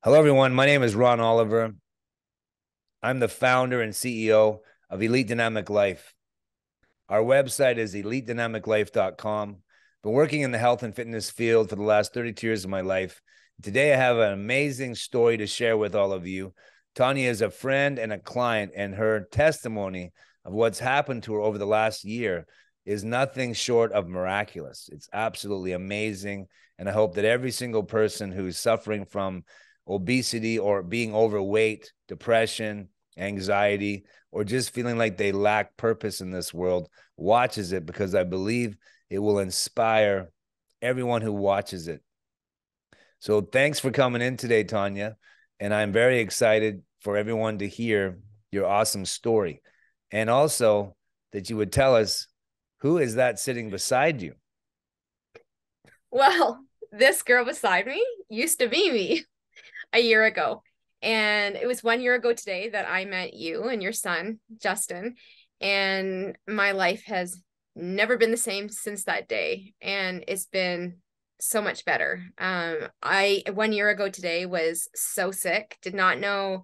Hello, everyone. My name is Ron Oliver. I'm the founder and CEO of Elite Dynamic Life. Our website is elitedynamiclife.com. Been working in the health and fitness field for the last 32 years of my life. Today, I have an amazing story to share with all of you. Tonya is a friend and a client, and her testimony of what's happened to her over the last year is nothing short of miraculous. It's absolutely amazing. And I hope that every single person who's suffering from obesity or being overweight, depression, anxiety, or just feeling like they lack purpose in this world watches it, because I believe it will inspire everyone who watches it. So thanks for coming in today, Tonya. And I'm very excited for everyone to hear your awesome story. And also that you would tell us, who is that sitting beside you? Well, this girl beside me used to be me a year ago. And it was 1 year ago today that I met you and your son, Justin. And my life has never been the same since that day. And it's been so much better. I 1 year ago today was so sick, did not know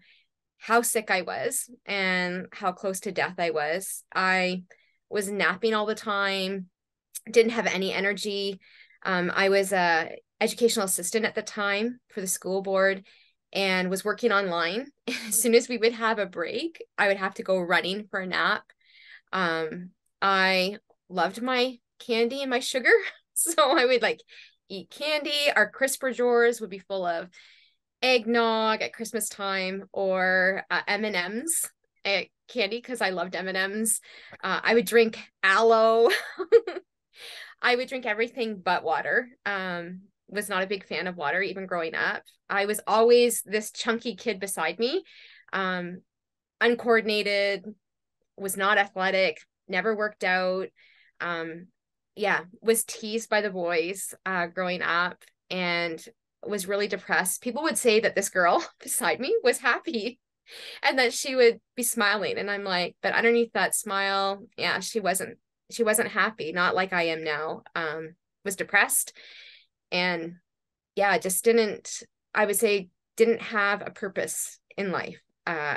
how sick I was and how close to death I was. I was napping all the time, didn't have any energy. I was a educational assistant at the time for the school board and was working online. As soon as we would have a break, I would have to go running for a nap. I loved my candy and my sugar, so I would like eat candy. Our crisper drawers would be full of eggnog at Christmas time or M&Ms candy because I loved M&Ms. I would drink aloe. I would drink everything but water. Was not a big fan of water even growing up. I was always this chunky kid beside me, um, uncoordinated, was not athletic, never worked out. Um, yeah, was teased by the boys growing up and was really depressed. People would say that this girl beside me was happy and that she would be smiling. And I'm like, but underneath that smile, yeah, she wasn't happy, not like I am now. Was depressed and yeah, just didn't, I would say, didn't have a purpose in life.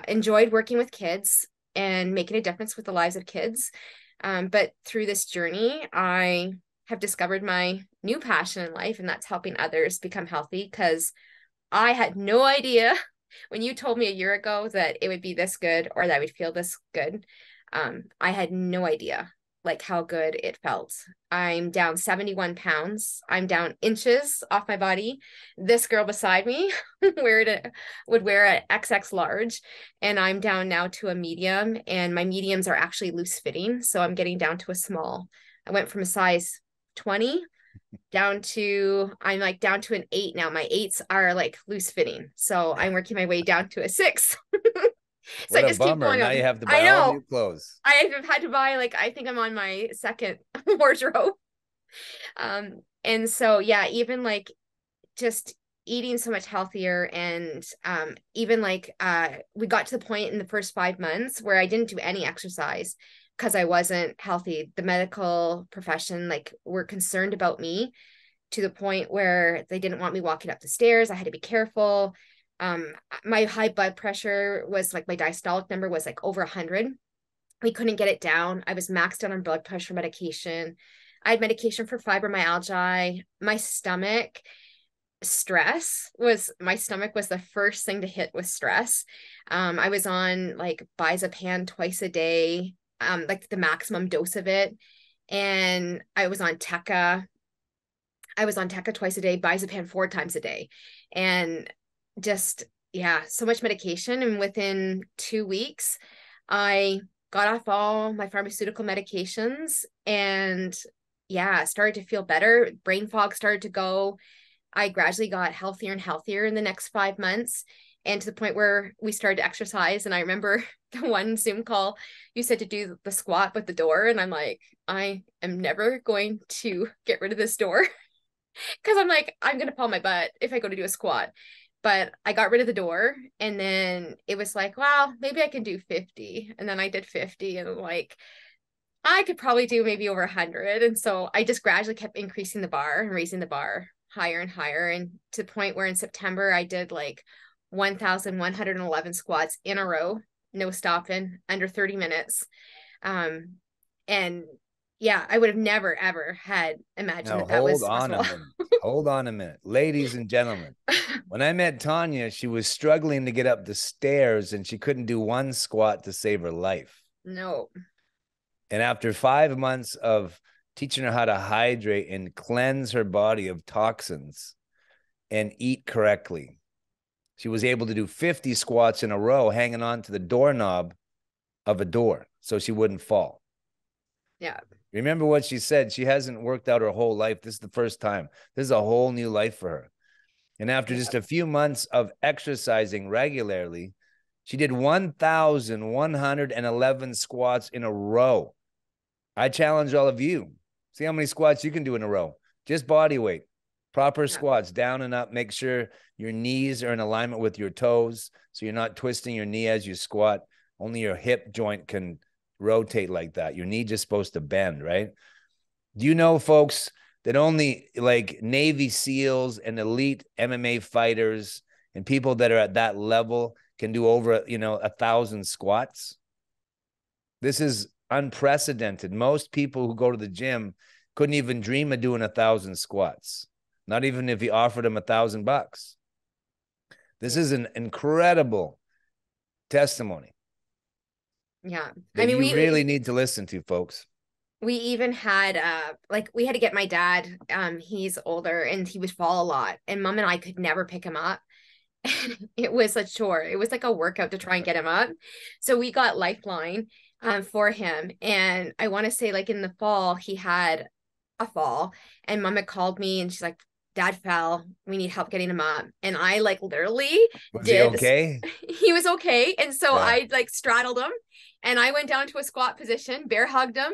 Enjoyed working with kids and making a difference with the lives of kids. But through this journey, I have discovered my new passion in life, and that's helping others become healthy because I had no idea when you told me a year ago that it would be this good or that I would feel this good. I had no idea like how good it felt. I'm down 71 pounds. I'm down inches off my body. This girl beside me would wear an XX large, and I'm down now to a medium, and my mediums are actually loose fitting. So I'm getting down to a small. I went from a size 20 I'm like down to an 8 now. My eights are like loose fitting. So I'm working my way down to a 6. So I What a just keep bummer. going Now up. you have to I buy all new know. clothes. I have had to buy like I think I'm on my second wardrobe. And so yeah, even like just eating so much healthier and even like we got to the point in the first 5 months where I didn't do any exercise because I wasn't healthy. The medical profession like were concerned about me to the point where they didn't want me walking up the stairs. I had to be careful. Um, my high blood pressure was like my diastolic number was like over 100. We couldn't get it down. I was maxed out on blood pressure medication. I had medication for fibromyalgia. My stomach was the first thing to hit with stress. I was on like Bizapam twice a day, like the maximum dose of it. And I was on Teca twice a day, Bizapam 4 times a day. And just, yeah, so much medication. And within 2 weeks, I got off all my pharmaceutical medications and yeah, started to feel better. Brain fog started to go. I gradually got healthier and healthier in the next 5 months and to the point where we started to exercise. And I remember the one Zoom call you said to do the squat with the door. And I'm like, I am never going to get rid of this door because I'm like, I'm gonna fall my butt if I go to do a squat. But I got rid of the door, and then it was like, wow, maybe I can do 50. And then I did 50, and I'm like, I could probably do maybe over 100. And so I just gradually kept increasing the bar and raising the bar higher and higher, and to the point where in September I did like 1,111 squats in a row, no stopping, under 30 minutes. And yeah, I would have never ever had imagined Now, that hold was on a possible. minute. Hold on a minute. Ladies and gentlemen, when I met Tonya, she was struggling to get up the stairs and she couldn't do one squat to save her life. No. And after 5 months of teaching her how to hydrate and cleanse her body of toxins and eat correctly, she was able to do 50 squats in a row, hanging on to the doorknob of a door so she wouldn't fall. Yeah. Remember what she said. She hasn't worked out her whole life. This is the first time. This is a whole new life for her. And after just a few months of exercising regularly, she did 1,111 squats in a row. I challenge all of you. See how many squats you can do in a row. Just body weight. Proper squats, down and up. Make sure your knees are in alignment with your toes so you're not twisting your knee as you squat. Only your hip joint can rotate like that. Your knee just supposed to bend, right? Do you know, folks, that only like Navy SEALs and elite MMA fighters and people that are at that level can do over, 1,000 squats? This is unprecedented. Most people who go to the gym couldn't even dream of doing 1,000 squats, not even if you offered them $1,000. This is an incredible testimony. Yeah. That you really need to listen to, folks. We even had we had to get my dad, he's older and he would fall a lot, and mom and I could never pick him up. And it was a chore. It was like a workout to try and get him up. So we got Lifeline for him. And I want to say, like, in the fall, he had a fall, and mom had called me and she's like, Dad fell. We need help getting him up. And I like literally was he okay? He was okay. And so I like straddled him and I went down to a squat position, bear hugged him,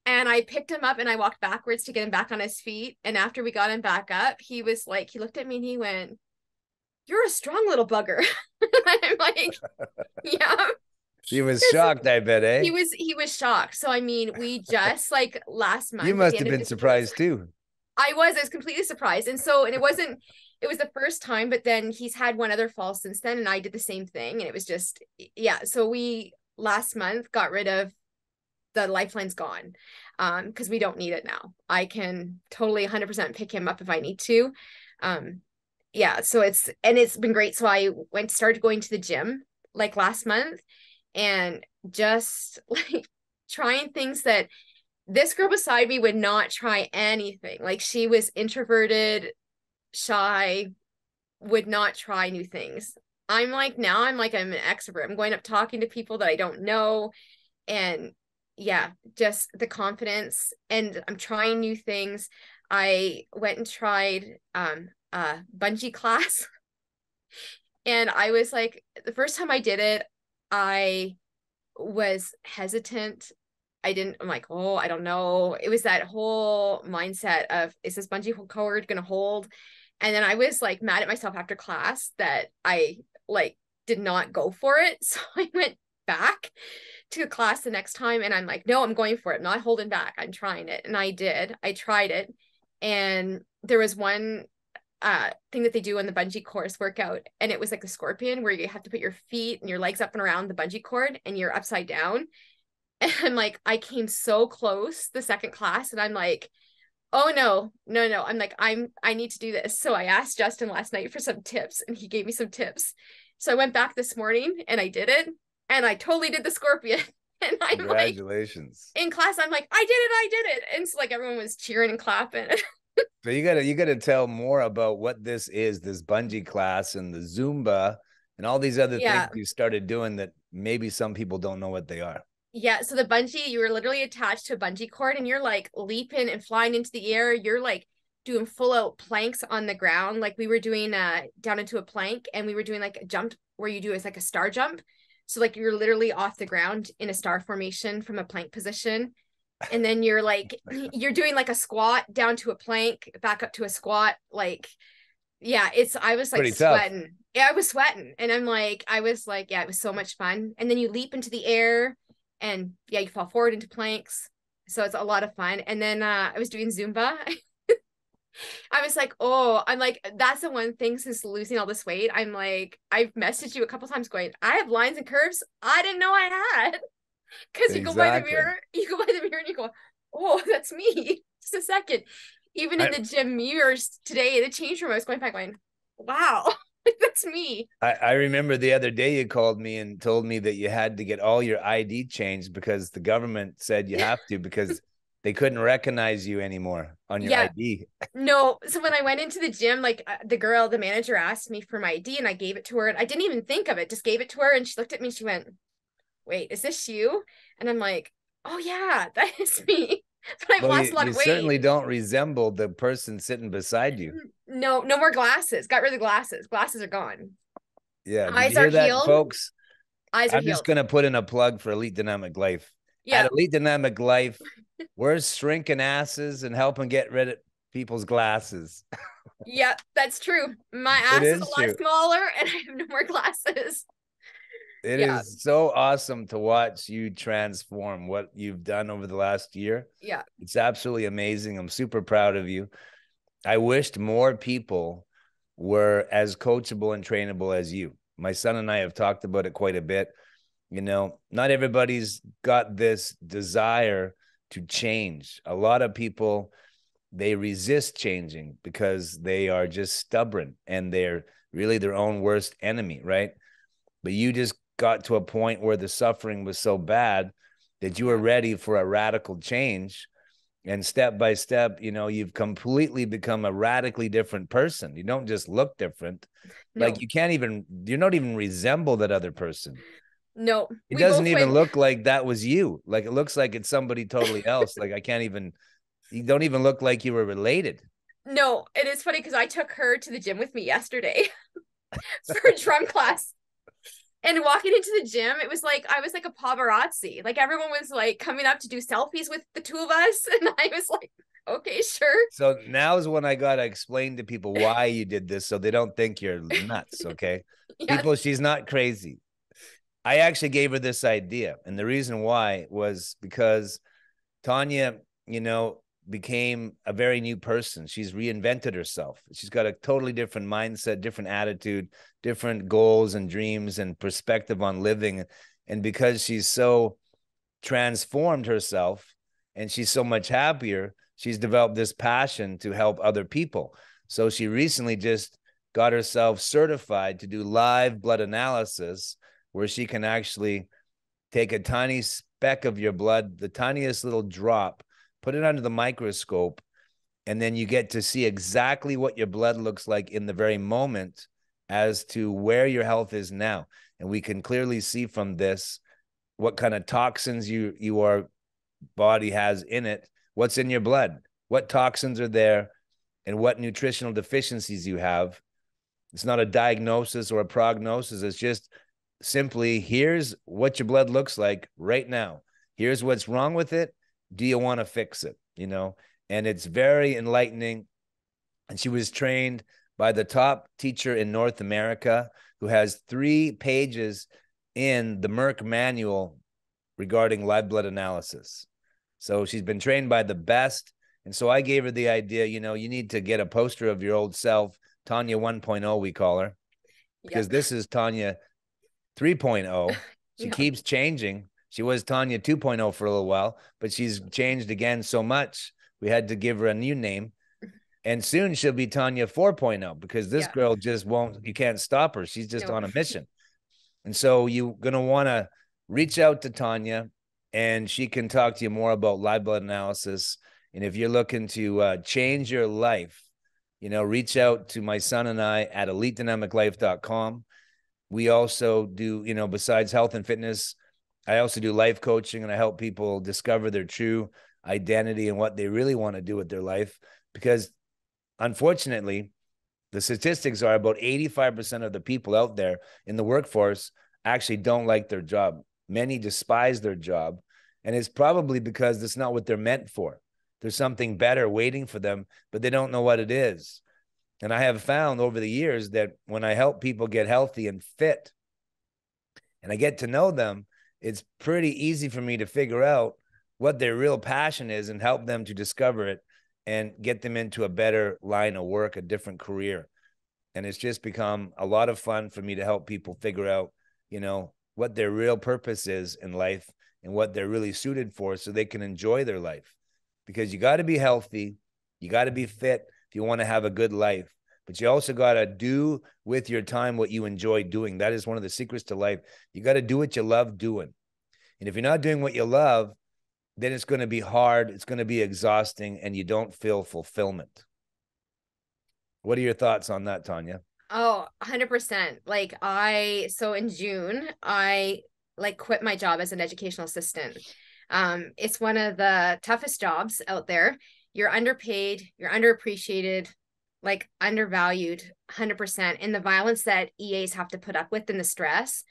and I picked him up and I walked backwards to get him back on his feet. And after we got him back up, he was like, he looked at me and he went, "You're a strong little bugger." I'm like, yeah. He was shocked, I bet, eh? He was shocked. So I mean, we just like last month. You must have been surprised too. I was completely surprised. And it was the first time, but then he's had one other fall since then, and I did the same thing. And it was just, yeah. So we last month got rid of the Lifeline's gone, because we don't need it now. I can totally 100% pick him up if I need to. Yeah, so it's been great. So I started going to the gym like last month, and just like trying things that this girl beside me would not try anything. Like, she was introverted, shy, would not try new things. I'm like, now I'm an extrovert. I'm going up talking to people that I don't know. And yeah, just the confidence, and I'm trying new things. I went and tried bungee class. And I was like, the first time I did it, I was hesitant. I'm like, oh, I don't know. It was that whole mindset of, is this bungee cord gonna hold? And then I was like mad at myself after class that I like did not go for it. So I went back to class the next time, and I'm like, no, I'm going for it. I'm not holding back. I'm trying it. And I tried it. And there was one thing that they do on the bungee course workout, and it was like the scorpion, where you have to put your feet and your legs up and around the bungee cord and you're upside down. And I'm like, I came so close the second class, and I'm like, oh no. I'm like, I need to do this. So I asked Justin last night for some tips, and he gave me some tips. So I went back this morning and I did it, and I totally did the scorpion. And I'm congratulations. Like, in class, I'm like, I did it. And so like everyone was cheering and clapping. So you gotta tell more about what this is, this bungee class and the Zumba and all these other things you started doing that maybe some people don't know what they are. Yeah, so the bungee, you were literally attached to a bungee cord, and you're like leaping and flying into the air. You're like doing full out planks on the ground. Like, we were doing down into a plank, and we were doing like a jump where you do is like a star jump. So like you're literally off the ground in a star formation from a plank position. And then you're like, you're doing like a squat down to a plank, back up to a squat. Like, yeah, I was like pretty sweating. Tough. Yeah, I was sweating. And I was like, yeah, it was so much fun. And then you leap into the air, and yeah, you fall forward into planks. So it's a lot of fun. And then I was doing Zumba. I was like, oh, I'm like, that's the one thing since losing all this weight. I'm like, I've messaged you a couple times going, I have lines and curves I didn't know I had. Because you go by the Exactly. mirror, and you go, oh, that's me. Just a second. Even in I, the gym mirrors today, the change room, I was going back going, wow, that's me. I remember the other day you called me and told me that you had to get all your ID changed because the government said you have to because they couldn't recognize you anymore on your Yeah, ID. no. So when I went into the gym, like the manager asked me for my ID and I gave it to her and I didn't even think of it, just gave it to her and she looked at me and she went, wait, is this you? And I'm like, oh yeah, that is me. But I've Well, lost a lot you of weight. certainly don't resemble the person sitting beside you. No, no more glasses. Got rid of the glasses. Glasses are gone. Yeah. Did Eyes you are hear that, healed. folks? Eyes are I'm just healed. going to put in a plug for Elite Dynamic Life. Yeah. At Elite Dynamic Life, we're shrinking asses and helping get rid of people's glasses. Yeah, that's true. My It ass is a is lot true. smaller and I have no more glasses. It Yeah. is so awesome to watch you transform what you've done over the last year. Yeah. It's absolutely amazing. I'm super proud of you. I wished more people were as coachable and trainable as you. My son and I have talked about it quite a bit. You know, not everybody's got this desire to change. A lot of people, they resist changing because they are just stubborn and they're really their own worst enemy, right? But you just got to a point where the suffering was so bad that you were Yeah. ready for a radical change. And step by step, you know, you've completely become a radically different person. You don't just look different. Like No. you can't even, you're not even resemble that other person. No. It We doesn't both even went. look like that was you. Like it looks like it's somebody totally else. Like I can't even, you don't even look like you were related. No, it is funny because I took her to the gym with me yesterday for drum class. And walking into the gym, it was like I was like a paparazzi. Like everyone was like coming up to do selfies with the two of us. And I was like, okay, sure. So now is when I got to explain to people why you did this so they don't think you're nuts. Okay. Yes. People, she's not crazy. I actually gave her this idea. And the reason why was because Tonya, you know, became a very new person. She's reinvented herself. She's got a totally different mindset, different attitude, different goals and dreams and perspective on living. And because she's so transformed herself and she's so much happier, she's developed this passion to help other people. So she recently just got herself certified to do live blood analysis where she can actually take a tiny speck of your blood, the tiniest little drop, put it under the microscope, and then you get to see exactly what your blood looks like in the very moment as to where your health is now. And we can clearly see from this what kind of toxins your body has in it, what's in your blood, what toxins are there, and what nutritional deficiencies you have. It's not a diagnosis or a prognosis. It's just simply here's what your blood looks like right now. Here's what's wrong with it. Do you want to fix it? You know, and it's very enlightening. And she was trained by the top teacher in North America who has 3 pages in the Merck manual regarding live blood analysis. So she's been trained by the best. And so I gave her the idea, you know, you need to get a poster of your old self, Tonya 1.0, we call her, because Yep. this is Tonya 3.0. She Yep. keeps changing. She was Tonya 2.0 for a little while, but she's changed again so much. We had to give her a new name. And soon she'll be Tonya 4.0 because this Yeah. girl just won't, you can't stop her. She's just No. on a mission. And so you're going to want to reach out to Tonya and she can talk to you more about live blood analysis. And if you're looking to change your life, you know, reach out to my son and I at elitedynamiclife.com. We also do, you know, besides health and fitness, I also do life coaching and I help people discover their true identity and what they really want to do with their life. Because unfortunately, the statistics are about 85% of the people out there in the workforce actually don't like their job. Many despise their job. And it's probably because it's not what they're meant for. There's something better waiting for them, but they don't know what it is. And I have found over the years that when I help people get healthy and fit and I get to know them, it's pretty easy for me to figure out what their real passion is and help them to discover it and get them into a better line of work, a different career. And it's just become a lot of fun for me to help people figure out, what their real purpose is in life and what they're really suited for so they can enjoy their life. Because you got to be healthy, you got to be fit if you want to have a good life, but you also got to do with your time what you enjoy doing. That is one of the secrets to life. You got to do what you love doing. And if you're not doing what you love, then it's going to be hard, it's going to be exhausting, and you don't feel fulfillment. What are your thoughts on that, Tonya? Oh, 100%. So in June, I quit my job as an educational assistant. It's one of the toughest jobs out there. You're underpaid, you're underappreciated, undervalued 100%. And the violence that EAs have to put up with and the stress,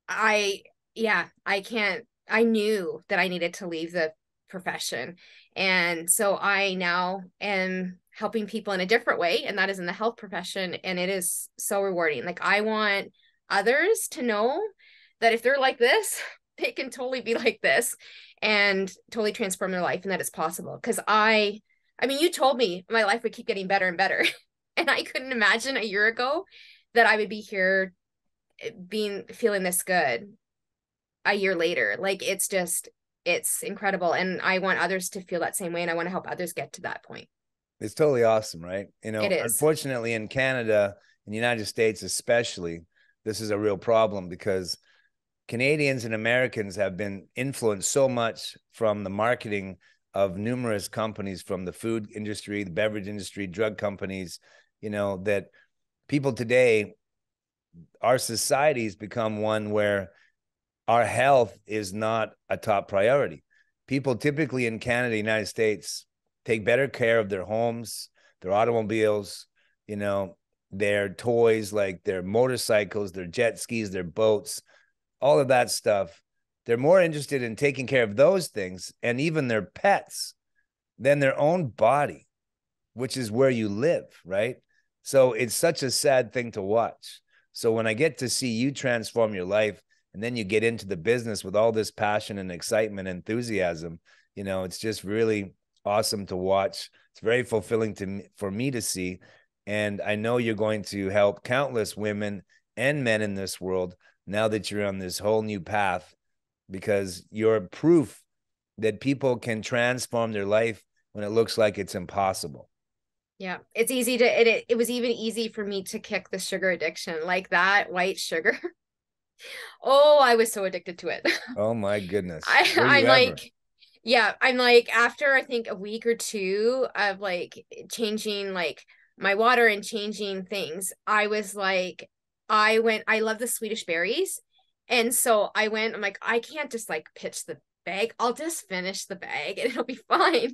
I can't, I knew that I needed to leave the profession. And so I now am helping people in a different way, and that is in the health profession. And it is so rewarding. I want others to know that if they're like this, they can totally be like this and totally transform their life, and that it's possible. Because I mean, you told me my life would keep getting better and better. And I couldn't imagine a year ago that I would be here feeling this good a year later. It's incredible. And I want others to feel that same way. And I want to help others get to that point. It's totally awesome, right? It is. Unfortunately, in Canada, in the United States especially, this is a real problem because Canadians and Americans have been influenced so much from the marketing of numerous companies, from the food industry, the beverage industry, drug companies, that people today, our society's become one where our health is not a top priority. People typically in Canada, United States, take better care of their homes, their automobiles, their toys, like their motorcycles, their jet skis, their boats, all of that stuff. They're more interested in taking care of those things and even their pets than their own body, which is where you live, right? So it's such a sad thing to watch. So when I get to see you transform your life, and then you get into the business with all this passion and excitement, and enthusiasm, it's just really awesome to watch. It's very fulfilling for me to see. And I know you're going to help countless women and men in this world now that you're on this whole new path, because you're proof that people can transform their life when it looks like it's impossible. Yeah, it's easy to, it was even easy for me to kick the sugar addiction, like that white sugar. Oh, I was so addicted to it. Oh my goodness. I'm like, yeah, I'm like, after I think a week or two of changing my water and changing things, I was like, I love the Swedish berries. And so I'm like, I can't just pitch the bag. I'll just finish the bag and it'll be fine.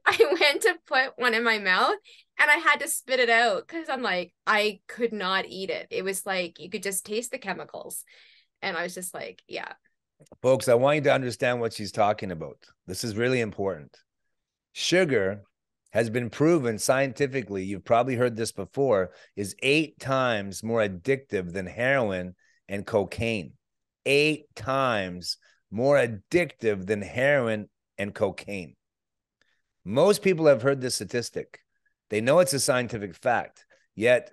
I went to put one in my mouth and I had to spit it out because I'm like, I could not eat it. It was like, you could just taste the chemicals. And I was just like, yeah. Folks, I want you to understand what she's talking about. This is really important. Sugar has been proven scientifically, you've probably heard this before, is 8 times more addictive than heroin and cocaine. 8 times more addictive than heroin and cocaine. Most people have heard this statistic. They know it's a scientific fact, yet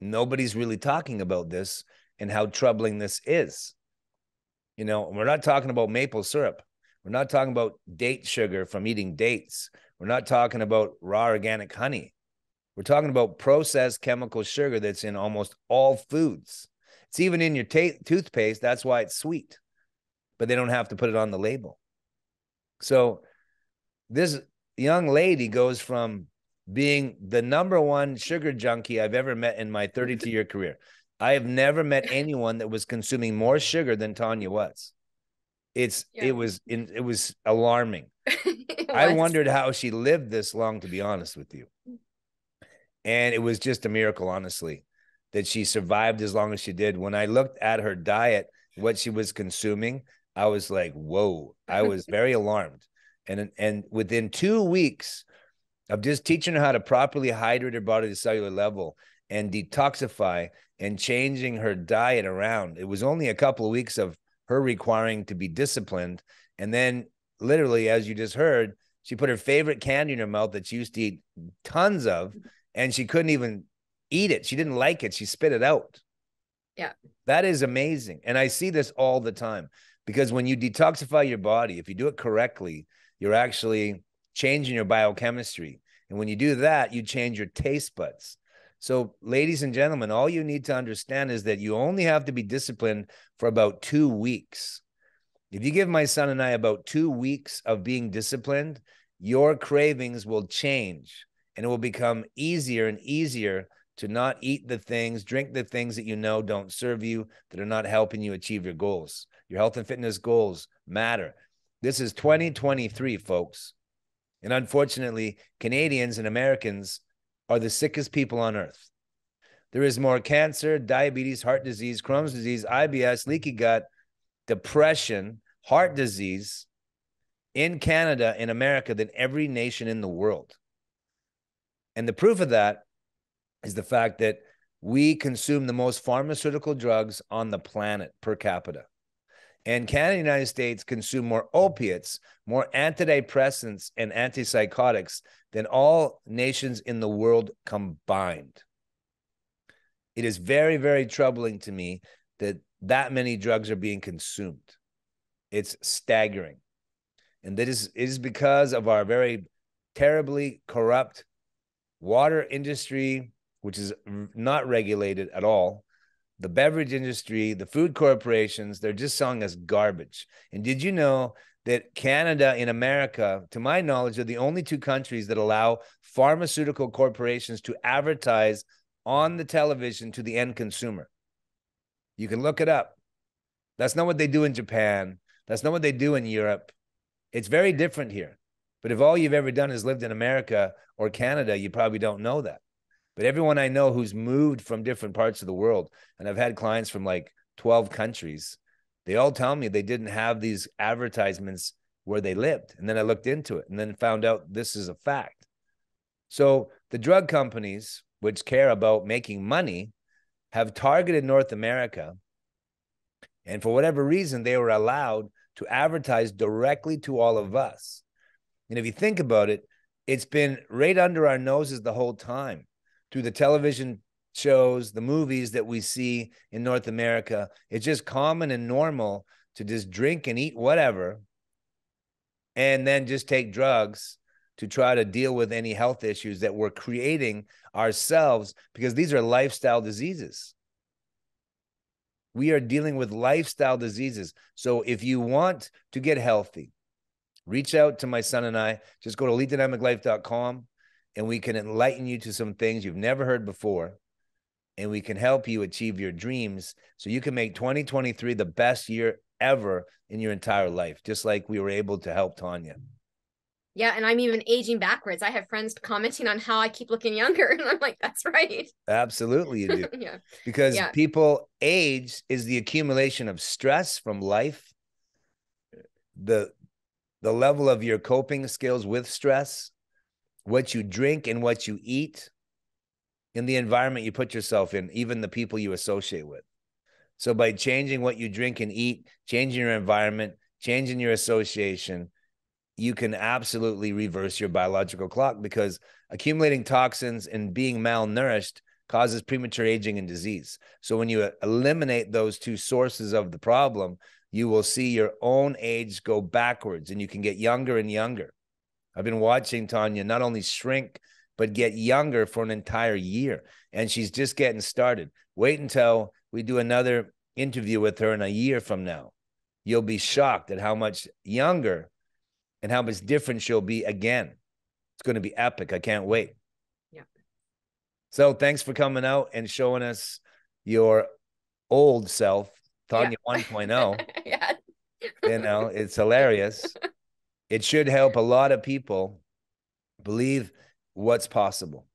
nobody's really talking about this and how troubling this is. We're not talking about maple syrup. We're not talking about date sugar from eating dates. We're not talking about raw organic honey. We're talking about processed chemical sugar that's in almost all foods. It's even in your toothpaste. That's why it's sweet, but they don't have to put it on the label. So this young lady goes from being the #1 sugar junkie I've ever met in my 32-year career. I have never met anyone that was consuming more sugar than Tonya was. It was alarming. I wondered how she lived this long, to be honest with you. And it was just a miracle, honestly, that she survived as long as she did. When I looked at her diet, what she was consuming, I was like, whoa, I was very alarmed. And within 2 weeks of just teaching her how to properly hydrate her body to cellular level and detoxify and changing her diet around, it was only a couple of weeks of her requiring to be disciplined. And then literally, as you just heard, She put her favorite candy in her mouth that she used to eat tons of, and she couldn't even eat it. She didn't like it. She spit it out. Yeah. That is amazing. And I see this all the time, because when you detoxify your body, if you do it correctly, you're actually changing your biochemistry. And when you do that, you change your taste buds. So, ladies and gentlemen, all you need to understand is that you only have to be disciplined for about 2 weeks. If you give my son and I about 2 weeks of being disciplined, your cravings will change, and it will become easier and easier to not eat the things, drink the things that you know don't serve you, that are not helping you achieve your goals. Your health and fitness goals matter. This is 2023, folks. And unfortunately, Canadians and Americans are the sickest people on earth. There is more cancer, diabetes, heart disease, Crohn's disease, IBS, leaky gut, depression, heart disease in Canada, in America, than every nation in the world. And the proof of that is the fact that we consume the most pharmaceutical drugs on the planet per capita. And Canada and the United States consume more opiates, more antidepressants, and antipsychotics than all nations in the world combined. It is very, very troubling to me that many drugs are being consumed. It's staggering. And that is because of our very terribly corrupt water industry, which is not regulated at all. The beverage industry, the food corporations, they're just selling us garbage. And did you know that Canada and America, to my knowledge, are the only two countries that allow pharmaceutical corporations to advertise on the television to the end consumer? You can look it up. That's not what they do in Japan. That's not what they do in Europe. It's very different here. But if all you've ever done is lived in America or Canada, you probably don't know that. But everyone I know who's moved from different parts of the world, and I've had clients from like 12 countries, they all tell me they didn't have these advertisements where they lived. And then I looked into it and then found out this is a fact. So the drug companies, which care about making money, have targeted North America. And for whatever reason, they were allowed to advertise directly to all of us. And if you think about it, it's been right under our noses the whole time, through the television shows, the movies that we see in North America. It's just common and normal to just drink and eat whatever, and then just take drugs to try to deal with any health issues that we're creating ourselves, because these are lifestyle diseases. We are dealing with lifestyle diseases. So if you want to get healthy, reach out to my son and I. Just go to elitedynamiclife.com, and we can enlighten you to some things you've never heard before, and we can help you achieve your dreams so you can make 2023 the best year ever in your entire life, just like we were able to help Tonya. Yeah, and I'm even aging backwards. I have friends commenting on how I keep looking younger, and I'm like, that's right. Absolutely, you do. Yeah. Because Yeah. people age is the accumulation of stress from life, the level of your coping skills with stress, what you drink and what you eat, and the environment you put yourself in, even the people you associate with. So by changing what you drink and eat, changing your environment, changing your association, you can absolutely reverse your biological clock, because accumulating toxins and being malnourished causes premature aging and disease. So when you eliminate those two sources of the problem, you will see your own age go backwards, and you can get younger and younger. I've been watching Tonya not only shrink, but get younger for an entire year. And she's just getting started. Wait until we do another interview with her in a year from now. You'll be shocked at how much younger and how much different she'll be again. It's going to be epic. I can't wait. Yeah. So thanks for coming out and showing us your old self, Tonya 1.0. Yeah. You know, it's hilarious. It should help a lot of people believe what's possible.